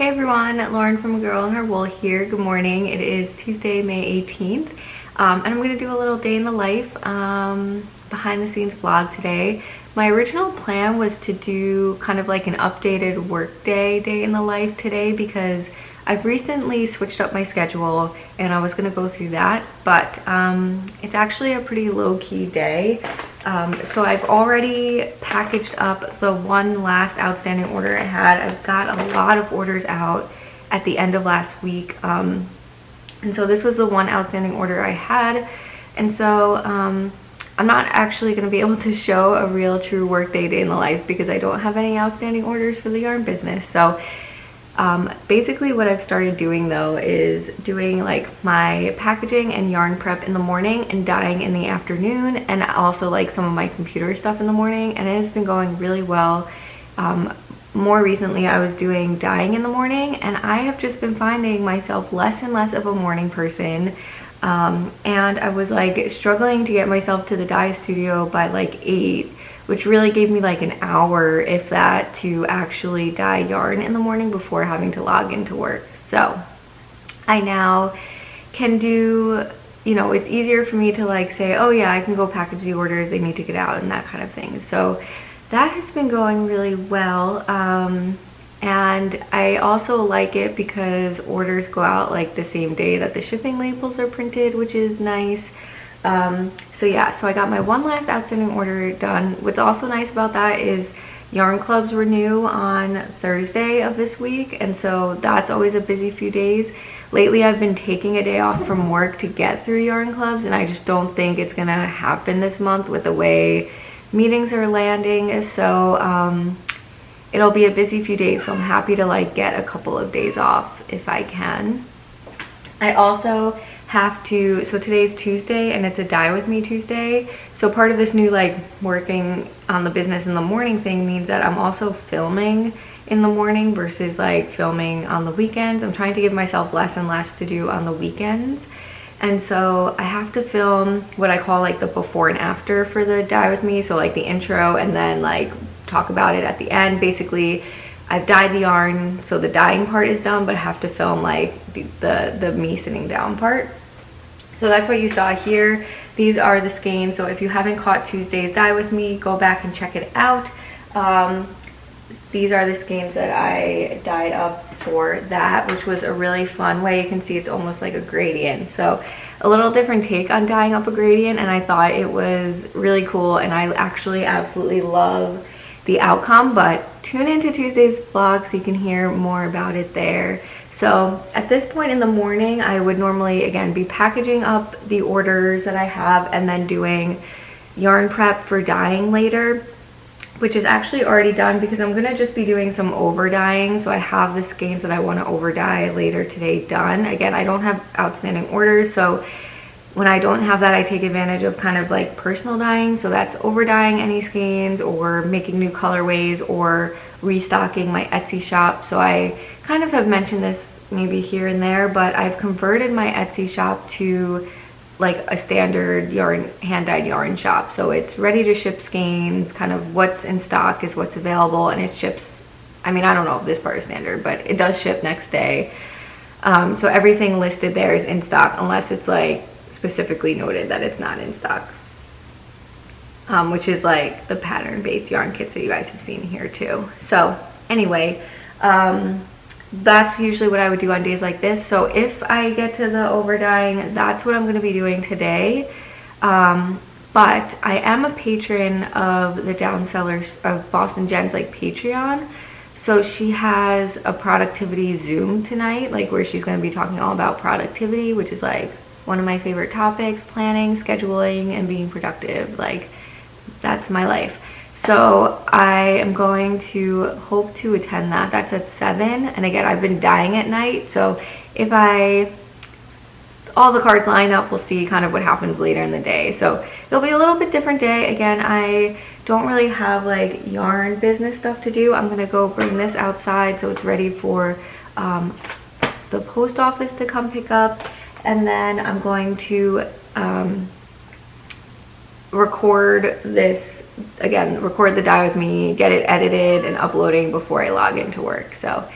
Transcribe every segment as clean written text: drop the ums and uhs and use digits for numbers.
Hey everyone, Lauren from A Girl and Her Wool here. Good morning. It is Tuesday, May 18th, and I'm going to do a little day in the life behind the scenes vlog today. My original plan was to do kind of like an updated workday day in the life today because I've recently switched up my schedule and I was going to go through that, but it's actually a pretty low-key day. So I've already packaged up the one last outstanding order I had. I've got a lot of orders out at the end of last week. And so this was the one outstanding order I had. And so I'm not actually going to be able to show a real true workday day in the life because I don't have any outstanding orders for the yarn business. So basically what I've started doing though is doing like my packaging and yarn prep in the morning and dyeing in the afternoon, and also like some of my computer stuff in the morning, and it has been going really well. More recently I was doing dyeing in the morning and I have just been finding myself less and less of a morning person, and I was like struggling to get myself to the dye studio by like 8, which really gave me like an hour, if that, to actually dye yarn in the morning before having to log into work. So I now can do, you know, it's easier for me to like say, oh yeah, I can go package the orders, they need to get out and that kind of thing. So that has been going really well. And I also like it because orders go out like the same day that the shipping labels are printed, which is nice. So yeah, so I got my one last outstanding order done. What's also nice about that is yarn clubs renew on Thursday of this week, and so that's always a busy few days. Lately I've been taking a day off from work to get through yarn clubs, and I just don't think it's gonna happen this month with the way meetings are landing. So it'll be a busy few days, so I'm happy to like get a couple of days off if I can. I also have to, so today's Tuesday and it's a dye with me Tuesday, so part of this new like working on the business in the morning thing means that I'm also filming in the morning versus like filming on the weekends. I'm trying to give myself less and less to do on the weekends, and so I have to film what I call like the before and after for the dye with me, so like the intro and then like talk about it at the end. Basically I've dyed the yarn, so the dyeing part is done, but I have to film like the me sitting down part. So that's what you saw here. These are the skeins, so if you haven't caught Tuesday's dye with me, go back and check it out. These are the skeins that I dyed up for that, which was a really fun way. You can see it's almost like a gradient, so a little different take on dyeing up a gradient, and I thought it was really cool, and I actually absolutely love the outcome. But tune into Tuesday's vlog so you can hear more about it there. So at this point in the morning, I would normally again be packaging up the orders that I have and then doing yarn prep for dyeing later, which is actually already done because I'm gonna just be doing some over dyeing. So I have the skeins that I want to over dye later today done. Again, I don't have outstanding orders, so when I don't have that, I take advantage of kind of like personal dyeing. So that's over dyeing any skeins or making new colorways or restocking my Etsy shop. So I kind of have mentioned this maybe here and there, but I've converted my Etsy shop to like a standard yarn, hand-dyed yarn shop. So it's ready to ship skeins, kind of what's in stock is what's available, and it ships, I mean, I don't know if this part is standard, but it does ship next day. So everything listed there is in stock unless it's like specifically noted that it's not in stock, which is like the pattern-based yarn kits that you guys have seen here too. So anyway, that's usually what I would do on days like this. So if I get to the over dyeing, that's what I'm going to be doing today. But I am a patron of the Down Sellers of Boston Jen's like Patreon. So she has a productivity Zoom tonight, like where she's going to be talking all about productivity, which is like one of my favorite topics: planning, scheduling, and being productive. Like that's my life. So I am going to hope to attend that. That's at 7. And again, I've been dyeing at night, so if all the cards line up, we'll see kind of what happens later in the day. So it'll be a little bit different day. Again, I don't really have like yarn business stuff to do. I'm gonna go bring this outside so it's ready for the post office to come pick up, and then I'm going to record this again, record the dye with me, get it edited and uploading before I log into work. So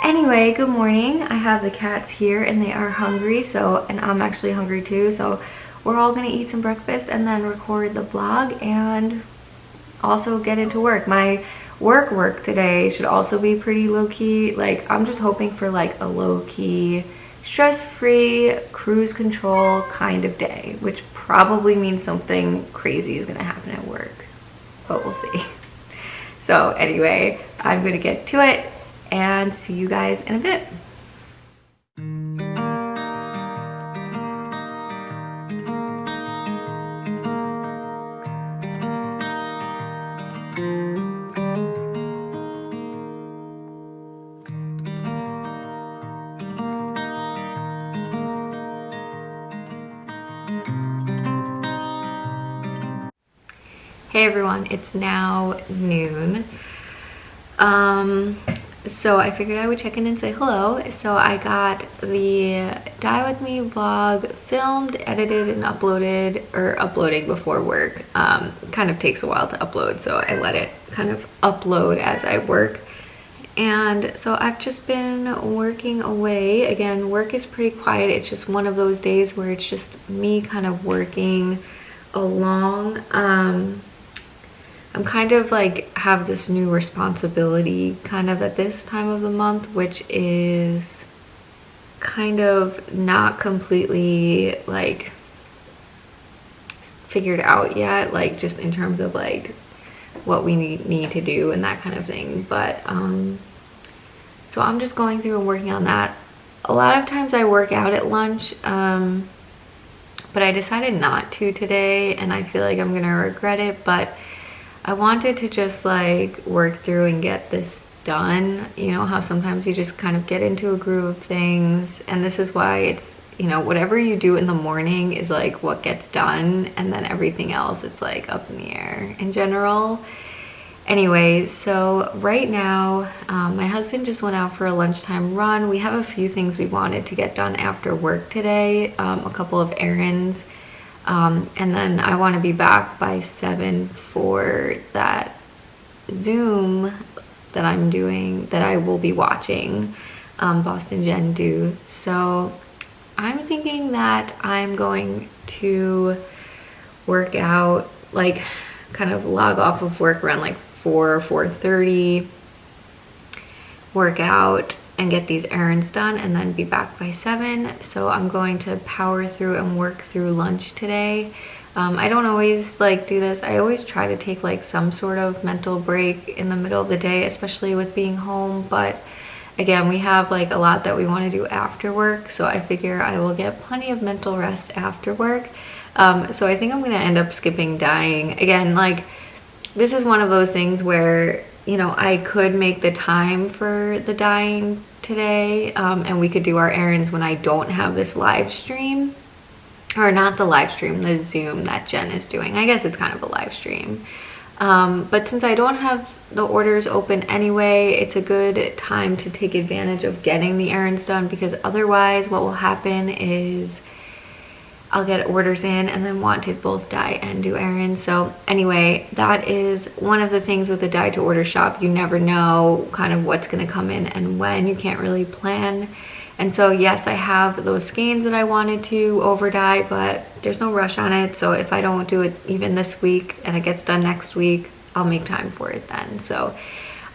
Anyway, good morning. I have the cats here and they are hungry, and I'm actually hungry too, so we're all gonna eat some breakfast and then record the vlog and also get into work. My work today should also be pretty low-key. Like, I'm just hoping for like a low-key, stress-free, cruise control kind of day, which probably means something crazy is gonna happen at work, but we'll see. So anyway, I'm gonna get to it and see you guys in a bit. Hey everyone, it's now noon. So I figured I would check in and say hello. So I got the Dye With Me vlog filmed, edited, and uploaded, or uploading before work. Kind of takes a while to upload, so I let it kind of upload as I work. And so I've just been working away. Again, work is pretty quiet. It's just one of those days where it's just me kind of working along. I'm kind of like have this new responsibility kind of at this time of the month, which is kind of not completely like figured out yet, like just in terms of like what we need to do and that kind of thing. But so I'm just going through and working on that. A lot of times I work out at lunch, but I decided not to today, and I feel like I'm gonna regret it. But I wanted to just like work through and get this done. You know how sometimes you just kind of get into a groove of things, and this is why it's, you know, whatever you do in the morning is like what gets done, and then everything else, it's like up in the air in general. Anyway, so right now my husband just went out for a lunchtime run. We have a few things we wanted to get done after work today, a couple of errands. And then I want to be back by 7 for that Zoom that I'm doing, that I will be watching Boston Jen do. So I'm thinking that I'm going to work out, like kind of log off of work around like 4:30, work out and get these errands done, and then be back by 7. So I'm going to power through and work through lunch today. I don't always like do this. I always try to take like some sort of mental break in the middle of the day, especially with being home. But again, we have like a lot that we want to do after work, so I figure I will get plenty of mental rest after work. So I think I'm gonna end up skipping dyeing. Again, like this is one of those things where, you know, I could make the time for the dyeing today, and we could do our errands when I don't have this live stream, or not the live stream, the Zoom that Jen is doing. I guess it's kind of a live stream. But since I don't have the orders open anyway, it's a good time to take advantage of getting the errands done, because otherwise what will happen is I'll get orders in and then want to both dye and do errands. So anyway, that is one of the things with the dye to order shop. You never know kind of what's gonna come in and when. You can't really plan. And so yes, I have those skeins that I wanted to over dye, but there's no rush on it. So if I don't do it even this week and it gets done next week, I'll make time for it then. So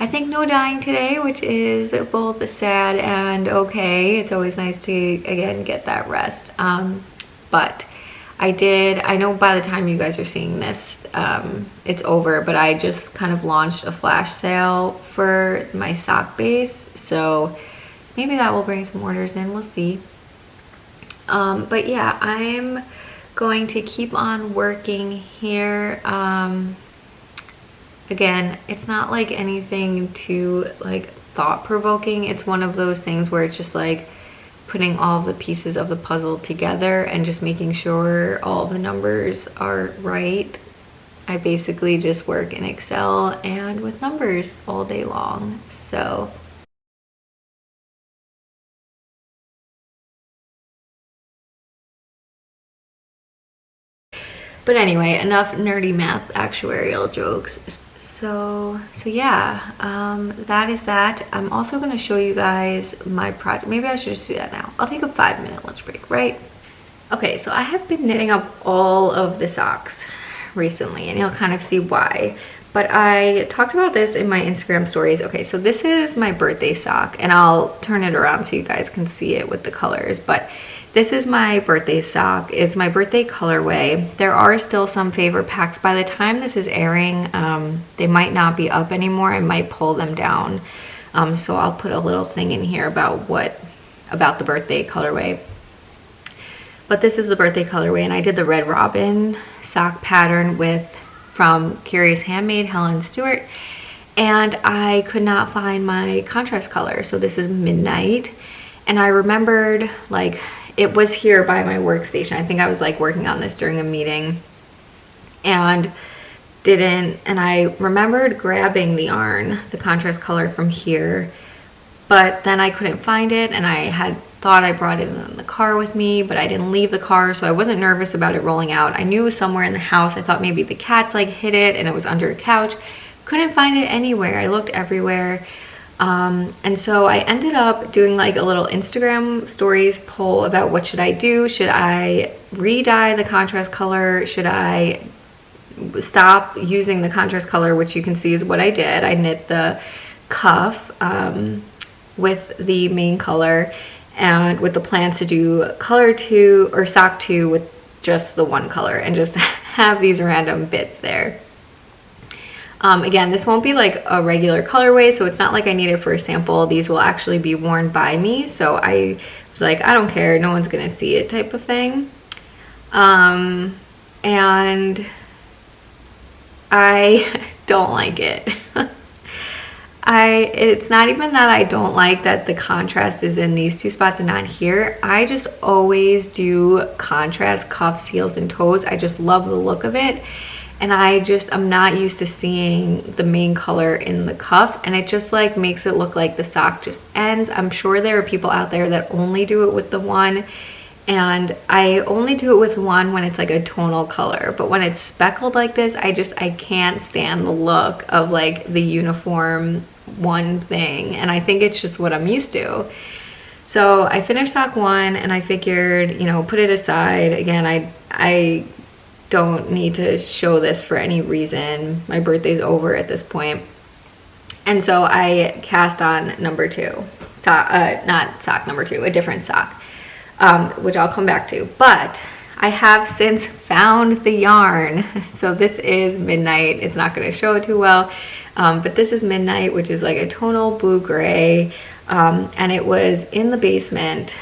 I think no dyeing today, which is both sad and okay. It's always nice to, again, get that rest. But I know by the time you guys are seeing this, it's over, but I just kind of launched a flash sale for my sock base. So maybe that will bring some orders in, we'll see. But yeah, I'm going to keep on working here. Again, it's not like anything too like thought-provoking. It's one of those things where it's just like putting all of the pieces of the puzzle together and just making sure all the numbers are right. I basically just work in Excel and with numbers all day long. So but anyway, enough nerdy math actuarial jokes. So yeah, that is that. I'm also going to show you guys my project. Maybe I should just do that now. I'll take a 5-minute lunch break, right? Okay, so I have been knitting up all of the socks recently, and you'll kind of see why. But I talked about this in my Instagram stories. Okay, so this is my birthday sock, and I'll turn it around so you guys can see it with the colors. But this is my birthday sock. It's my birthday colorway. There are still some favorite packs. By the time this is airing, they might not be up anymore. I might pull them down. So I'll put a little thing in here about the birthday colorway. But this is the birthday colorway, and I did the Red Robin sock pattern from Curious Handmade, Helen Stewart, and I could not find my contrast color. So this is Midnight, and I remembered, like, it was here by my workstation. I think I was like working on this during a meeting and I remembered grabbing the yarn, the contrast color, from here, but then I couldn't find it, and I had thought I brought it in the car with me, but I didn't leave the car, so I wasn't nervous about it rolling out. I knew it was somewhere in the house. I thought maybe the cats like hid it and it was under a couch. Couldn't find it anywhere. I looked everywhere. And so I ended up doing like a little Instagram stories poll about what should I do. Should I re-dye the contrast color? Should I stop using the contrast color, which you can see is what I did. I knit the cuff with the main color, and with the plans to do color 2 or sock 2 with just the one color, and just have these random bits there. Again, this won't be like a regular colorway, so it's not like I need it for a sample. These will actually be worn by me, so I was like, I don't care, no one's gonna see it type of thing. And I don't like it. It's not even that I don't like that the contrast is in these two spots and not here. I just always do contrast cuffs, heels, and toes. I just love the look of it. And I'm not used to seeing the main color in the cuff, and it just like makes it look like the sock just ends. I'm sure there are people out there that only do it with the one, and I only do it with one when it's like a tonal color. But when it's speckled like this, I can't stand the look of like the uniform one thing, and I think it's just what I'm used to. So I finished sock 1, and I figured, you know, put it aside. Again, I don't need to show this for any reason. My birthday's over at this point. And so I cast on number 2. Not sock number 2, a different sock, which I'll come back to. But I have since found the yarn. So this is Midnight. It's not going to show too well, but this is Midnight, which is like a tonal blue-gray, and it was in the basement,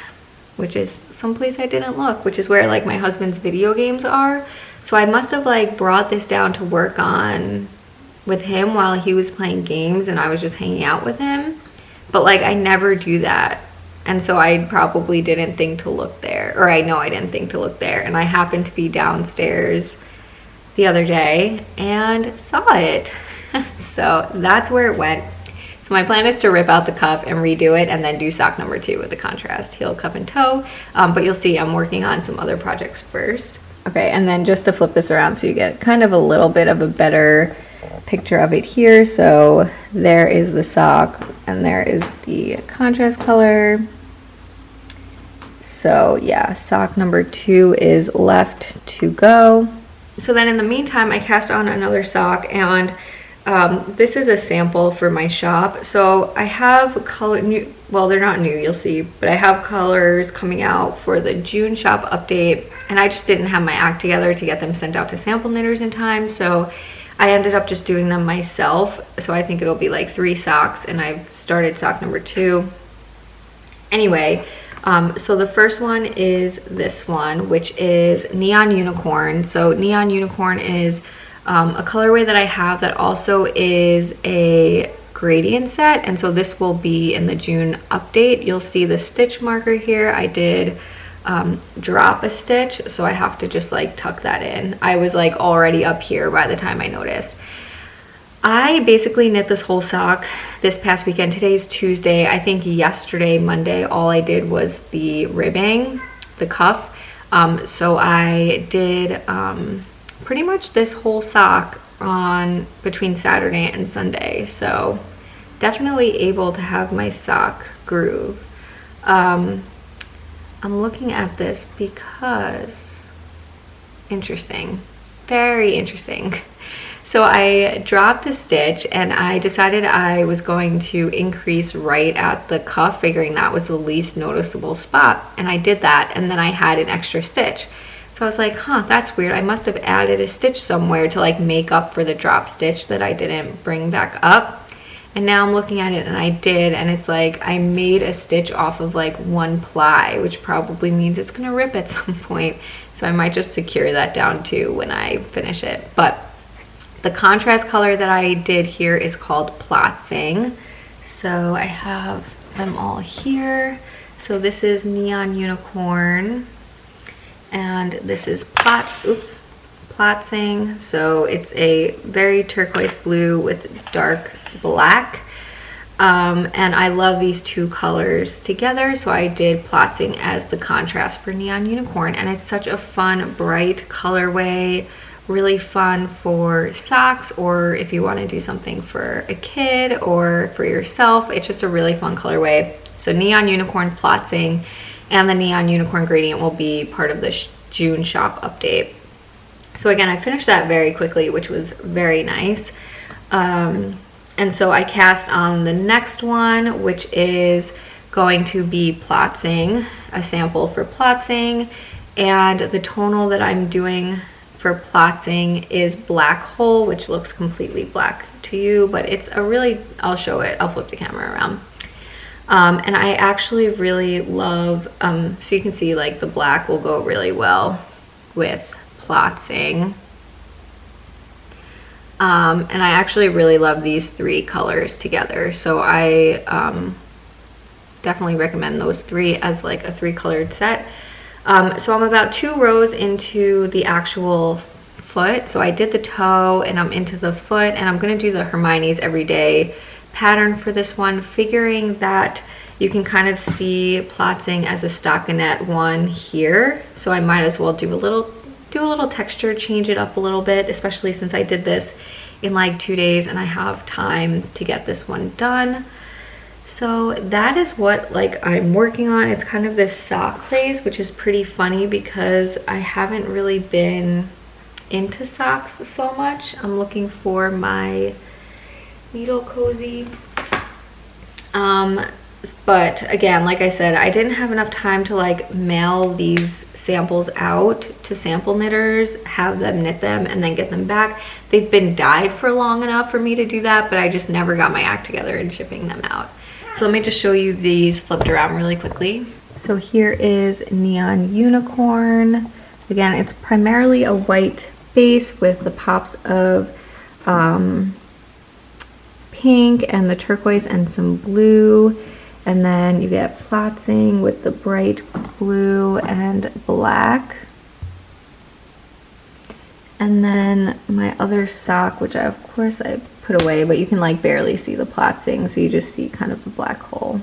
which is someplace I didn't look, which is where like my husband's video games are. So I must have like brought this down to work on with him while he was playing games, and I was just hanging out with him. But like I never do that. And so I probably didn't think to look there, or I know I didn't think to look there. And I happened to be downstairs the other day and saw it. So that's where it went. So my plan is to rip out the cuff and redo it, and then do sock number 2 with the contrast, heel, cuff, and toe. But you'll see I'm working on some other projects first. Okay, and then just to flip this around so you get kind of a little bit of a better picture of it here. So there is the sock, and there is the contrast color. So yeah, sock number 2 is left to go. So then in the meantime, I cast on another sock, and this is a sample for my shop. So I have color new, well, they're not new, you'll see, but I have colors coming out for the June shop update, and I just didn't have my act together to get them sent out to sample knitters in time. So I ended up just doing them myself. So I think it'll be like 3 socks, and I've started sock number 2. Anyway, so the first one is this one, which is Neon Unicorn. So Neon Unicorn is a colorway that I have that also is a gradient set, and so this will be in the June update. You'll see the stitch marker here. I did drop a stitch, so I have to just like tuck that in. I was like already up here by the time I noticed. I basically knit this whole sock this past weekend. Today's Tuesday. I think yesterday, Monday, all I did was the ribbing, the cuff. So I did pretty much this whole sock on between Saturday and Sunday, so definitely able to have my sock groove. I'm looking at this because interesting, very interesting. So I dropped a stitch and I decided I was going to increase right at the cuff, figuring that was the least noticeable spot, and I did that, and then I had an extra stitch. So I was like, huh, that's weird. I must have added a stitch somewhere to like make up for the drop stitch that I didn't bring back up. And now I'm looking at it and I did, and it's like I made a stitch off of like one ply, which probably means it's gonna rip at some point. So I might just secure that down too when I finish it. But the contrast color that I did here is called Plotzing. So I have them all here. So this is Neon Unicorn, and this is Plotzing. So it's a very turquoise blue with dark black. And I love these two colors together, so I did Plotzing as the contrast for Neon Unicorn, and it's such a fun, bright colorway. Really fun for socks, or if you want to do something for a kid or for yourself. It's just a really fun colorway. So Neon Unicorn Plotzing and the Neon Unicorn gradient will be part of the June shop update. So again, I finished that very quickly, which was very nice. And so I cast on the next one, which is going to be Plotzing, a sample for Plotzing, and the tonal that I'm doing for Plotzing is Black Hole, which looks completely black to you, but it's a really, I'll show it, I'll flip the camera around. And I actually really love, so you can see like the black will go really well with Plotzing. And I actually really love these three colors together, so I definitely recommend those three as like a 3-colored set. So I'm about 2 rows into the actual foot. So I did the toe and I'm into the foot, and I'm going to do the Hermione's Everyday pattern for this one, figuring that you can kind of see Plotzing as a stockinette one here. So I might as well do a little texture, change it up a little bit, especially since I did this in like 2 days and I have time to get this one done. So that is what like I'm working on. It's kind of this sock phase, which is pretty funny because I haven't really been into socks so much. I'm looking for my needle cozy. But again, like I said, I didn't have enough time to like mail these samples out to sample knitters, have them knit them, and then get them back. They've been dyed for long enough for me to do that, but I just never got my act together in shipping them out. So let me just show you these flipped around really quickly. So here is Neon Unicorn. Again, it's primarily a white base with the pops of pink and the turquoise and some blue. And then you get Plotzing with the bright blue and black. And then my other sock, which of course I put away, but you can like barely see the Plotzing, so you just see kind of the black hole.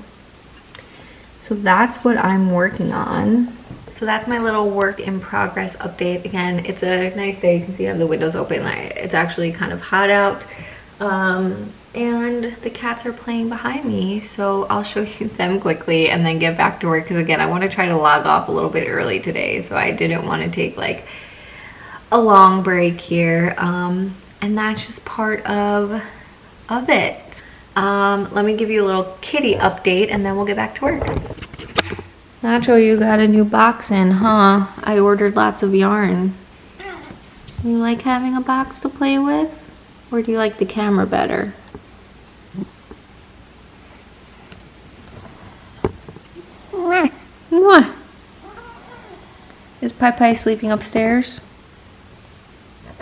So that's what I'm working on. So that's my little work in progress update. Again, it's a nice day. You can see I have the windows open. It's actually kind of hot out. And the cats are playing behind me, so I'll show you them quickly and then get back to work, because again, I want to try to log off a little bit early today, so I didn't want to take like a long break here. And that's just part of it. Let me give you a little kitty update and then we'll get back to work. Nacho, you got a new box in, huh? I ordered lots of yarn. You like having a box to play with? Or do you like the camera better? What? Is Pai Pai sleeping upstairs?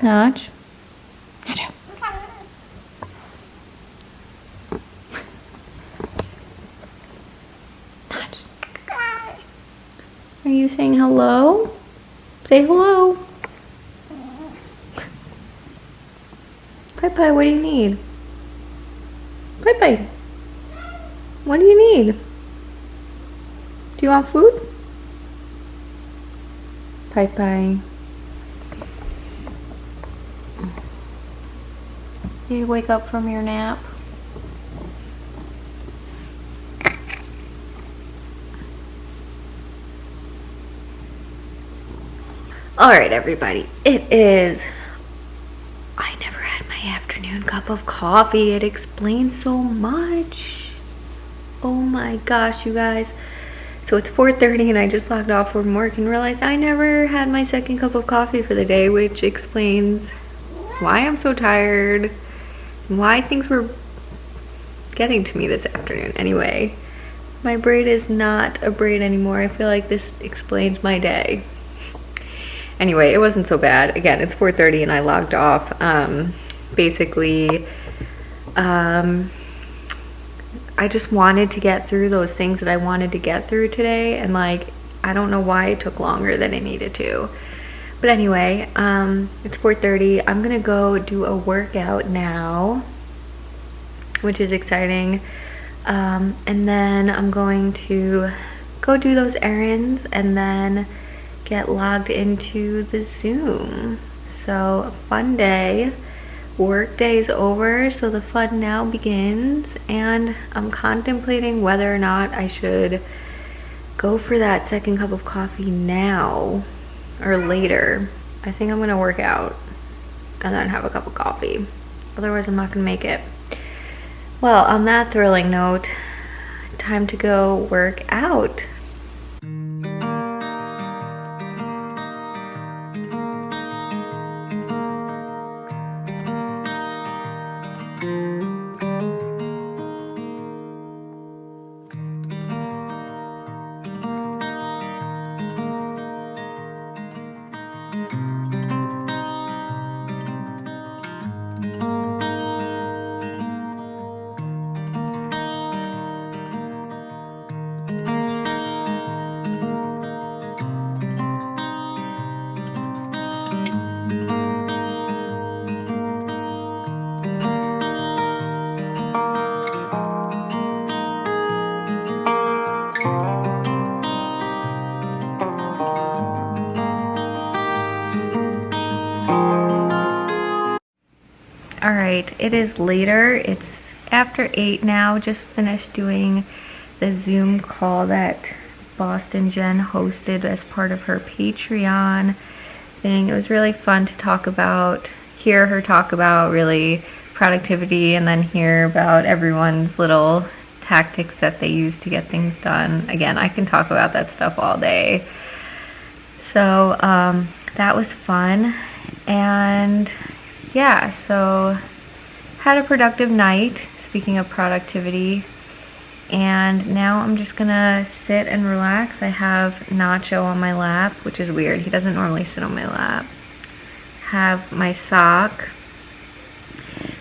Notch? Nacho. Notch. Are you saying hello? Say hello. Pai Pai, what do you need? Pai Pai, what do you need? Do you want food? Pai Pai. Did you wake up from your nap? Alright everybody, I never had my afternoon cup of coffee. It explains so much. Oh my gosh, you guys. So it's 4:30 and I just logged off from work and realized I never had my second cup of coffee for the day, which explains why I'm so tired and why things were getting to me this afternoon. Anyway, my braid is not a braid anymore. I feel like this explains my day. Anyway, it wasn't so bad. Again, it's 4:30 and I logged off. Basically, I just wanted to get through those things that I wanted to get through today, and like, I don't know why it took longer than it needed to. But anyway, it's 4:30. I'm gonna go do a workout now, which is exciting. And then I'm going to go do those errands and then get logged into the Zoom. So a fun day. Work day is over, so the fun now begins, and I'm contemplating whether or not I should go for that second cup of coffee now or later. I think I'm gonna work out and then have a cup of coffee. Otherwise, I'm not gonna make it. Well, on that thrilling note, time to go work out. Alright, it is later. It's after 8 now. Just finished doing the Zoom call that Boston Jen hosted as part of her Patreon thing. It was really fun to hear her talk about really productivity, and then hear about everyone's little tactics that they use to get things done. Again, I can talk about that stuff all day. So that was fun. And yeah, so had a productive night, speaking of productivity, and now I'm just gonna sit and relax. I have Nacho on my lap, which is weird. He doesn't normally sit on my lap. Have my sock.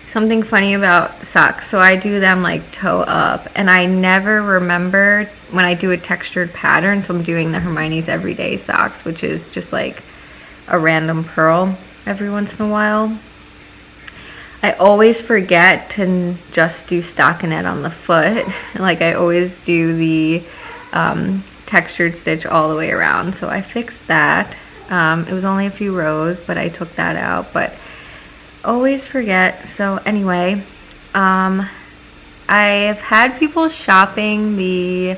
Something funny about socks, so I do them like toe up, and I never remember when I do a textured pattern, so I'm doing the Hermione's Everyday socks, which is just like a random pearl every once in a while. I always forget to just do stockinette on the foot. Like, I always do the textured stitch all the way around. So I fixed that. It was only a few rows, but I took that out. But always forget. So anyway, I have had people shopping the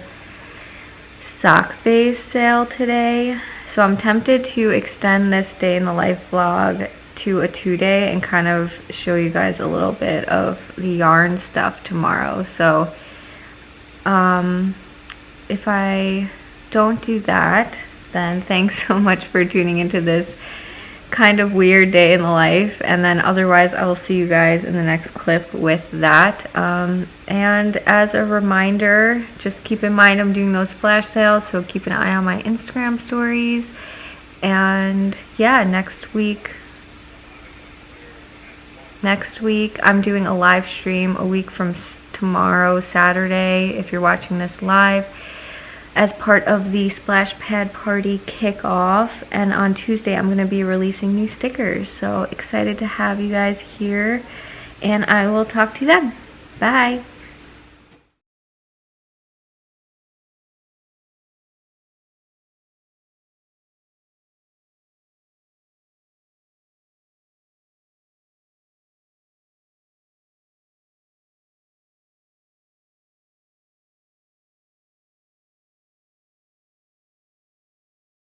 sock base sale today. So I'm tempted to extend this day in the life vlog to a 2-day and kind of show you guys a little bit of the yarn stuff tomorrow. So if I don't do that, then thanks so much for tuning into this kind of weird day in the life, and then otherwise I will see you guys in the next clip with that. And as a reminder, just keep in mind I'm doing those flash sales, so keep an eye on my Instagram stories. And yeah, next week I'm doing a live stream a week from tomorrow, Saturday, if you're watching this live, as part of the Splash Pad Party kickoff. And on Tuesday I'm going to be releasing new stickers, so excited to have you guys here, and I will talk to you then. Bye.